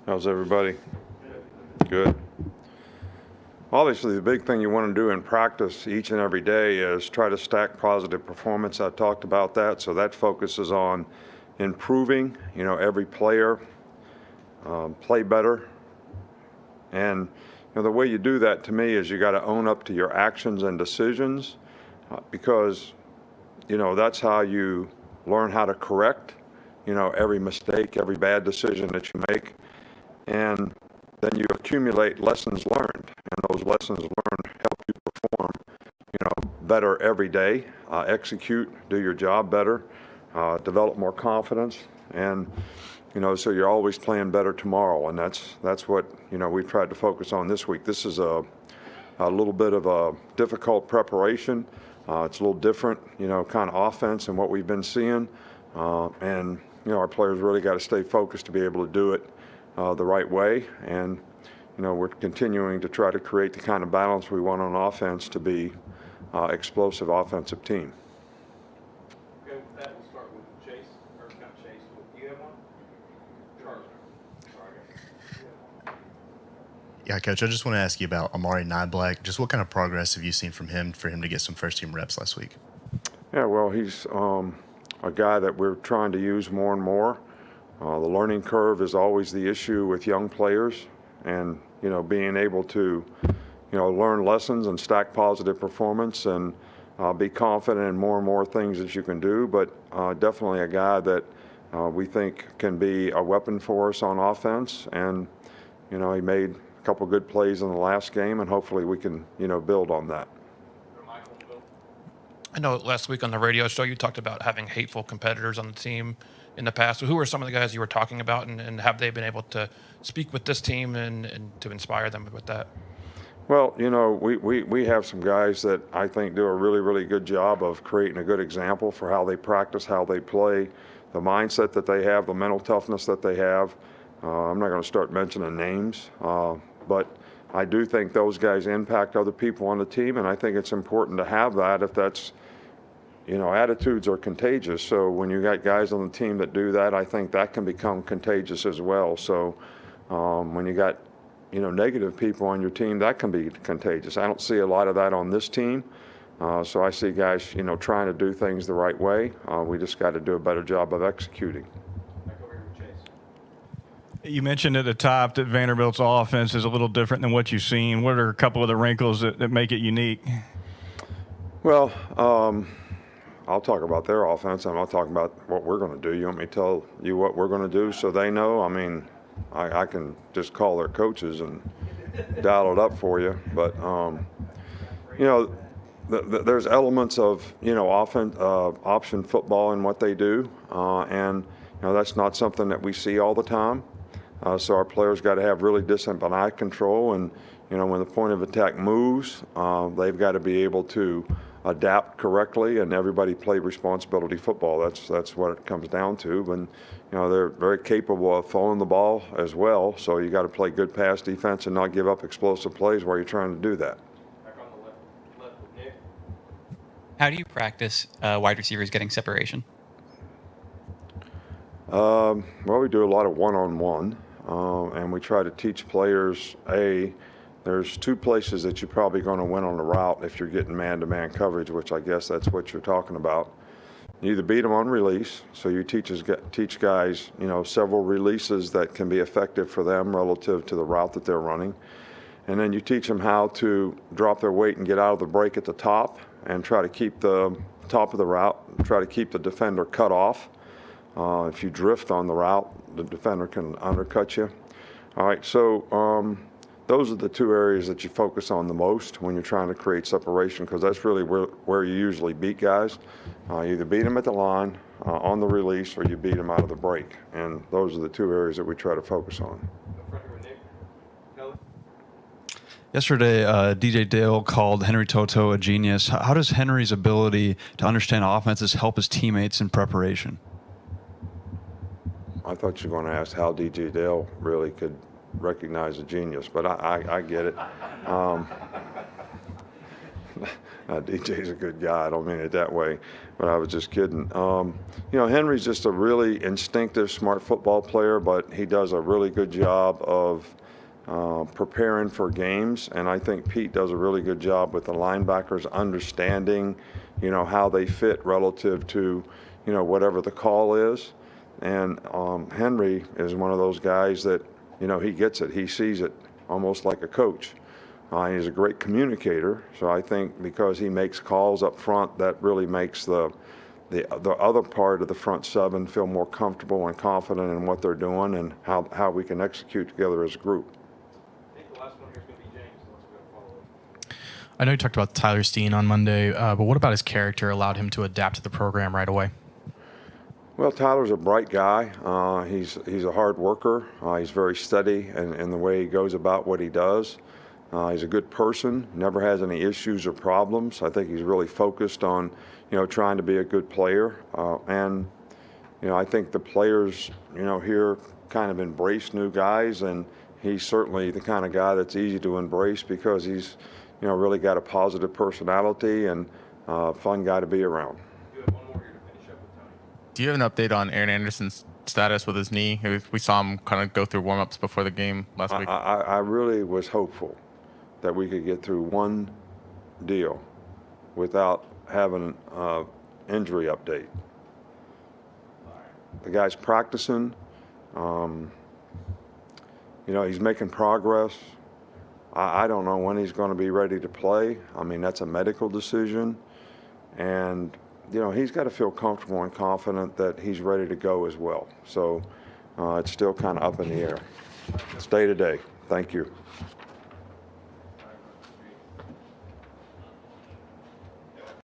How's everybody? Good. Obviously, the big thing you want to do in practice each and every day is try to stack positive performance. I talked about that, so that focuses on improving, every player, play better. And the way you do that to me is you got to own up to your actions and decisions because, that's how you learn how to correct, every mistake, every bad decision that you make. And then you accumulate lessons learned, and those lessons learned help you perform, better every day, execute, do your job better, develop more confidence, and so you're always playing better tomorrow, and that's what we've tried to focus on this week. This is a little bit of a difficult preparation. It's a little different, kind of offense than what we've been seeing, and our players really got to stay focused to be able to do it the right way, and we're continuing to try to create the kind of balance we want on offense to be explosive offensive team. Okay, with that, we'll start with Chase, or not Chase. Do you have one? Charles. Sorry. Yeah, Coach, I just want to ask you about Amari Niblack. Just what kind of progress have you seen from him for him to get some first-team reps last week? Yeah, well, he's a guy that we're trying to use more and more. The learning curve is always the issue with young players, and being able to learn lessons and stack positive performance and be confident in more and more things that you can do. But definitely a guy that we think can be a weapon for us on offense, and he made a couple good plays in the last game, and hopefully we can build on that. I know last week on the radio show you talked about having hateful competitors on the team in the past. So who are some of the guys you were talking about, and have they been able to speak with this team and to inspire them with that? Well, we have some guys that I think do a really, really good job of creating a good example for how they practice, how they play, the mindset that they have, the mental toughness that they have. I'm not going to start mentioning names, but I do think those guys impact other people on the team, and I think it's important to have that if that's, attitudes are contagious. So when you got guys on the team that do that, I think that can become contagious as well. So when you got, negative people on your team, that can be contagious. I don't see a lot of that on this team. So I see guys, trying to do things the right way. We just got to do a better job of executing. You mentioned at the top that Vanderbilt's offense is a little different than what you've seen. What are a couple of the wrinkles that make it unique? Well, I'll talk about their offense, and I'll talk about what we're going to do. You want me to tell you what we're going to do so they know? I mean, I can just call their coaches and dial it up for you. But, there's elements of, option football in what they do, and that's not something that we see all the time. So our players got to have really decent eye control, and when the point of attack moves, they've got to be able to adapt correctly, and everybody play responsibility football. That's what it comes down to. And they're very capable of throwing the ball as well. So you got to play good pass defense and not give up explosive plays while you're trying to do that. Back on the left with Nick. How do you practice wide receivers getting separation? Well, we do a lot of one-on-one, and we try to teach players, there's two places that you're probably going to win on the route if you're getting man-to-man coverage, which I guess that's what you're talking about. You either beat them on release, so you teach guys, several releases that can be effective for them relative to the route that they're running. And then you teach them how to drop their weight and get out of the break at the top and try to keep the top of the route, try to keep the defender cut off. If you drift on the route, the defender can undercut you. All right, so those are the two areas that you focus on the most when you're trying to create separation, because that's really where you usually beat guys. You either beat them at the line, on the release, or you beat them out of the break. And those are the two areas that we try to focus on. Yesterday, DJ Dale called Henry Toto a genius. How does Henry's ability to understand offenses help his teammates in preparation? I thought you were going to ask how DJ Dale really could recognize a genius, but I get it. DJ's a good guy. I don't mean it that way, but I was just kidding. Henry's just a really instinctive, smart football player, but he does a really good job of preparing for games. And I think Pete does a really good job with the linebackers understanding, how they fit relative to, whatever the call is. And Henry is one of those guys that, he gets it. He sees it almost like a coach. He's a great communicator, so I think because he makes calls up front, that really makes the other part of the front seven feel more comfortable and confident in what they're doing and how we can execute together as a group. I think the last one here is going to be James, unless we have a follow-up. I know you talked about Tyler Steen on Monday, but what about his character allowed him to adapt to the program right away? Well, Tyler's a bright guy. He's a hard worker. He's very steady in the way he goes about what he does. He's a good person, never has any issues or problems. I think he's really focused on, trying to be a good player. I think the players, here kind of embrace new guys, and he's certainly the kind of guy that's easy to embrace because he's, really got a positive personality and a fun guy to be around. You have one more here to finish up with Tony. Do you have an update on Aaron Anderson's status with his knee? We saw him kind of go through warm-ups before the game last week. I really was hopeful that we could get through one deal without having an injury update. The guy's practicing. He's making progress. I don't know when he's going to be ready to play. I mean, that's a medical decision. And, he's got to feel comfortable and confident that he's ready to go as well. So it's still kind of up in the air. It's day to day. Thank you.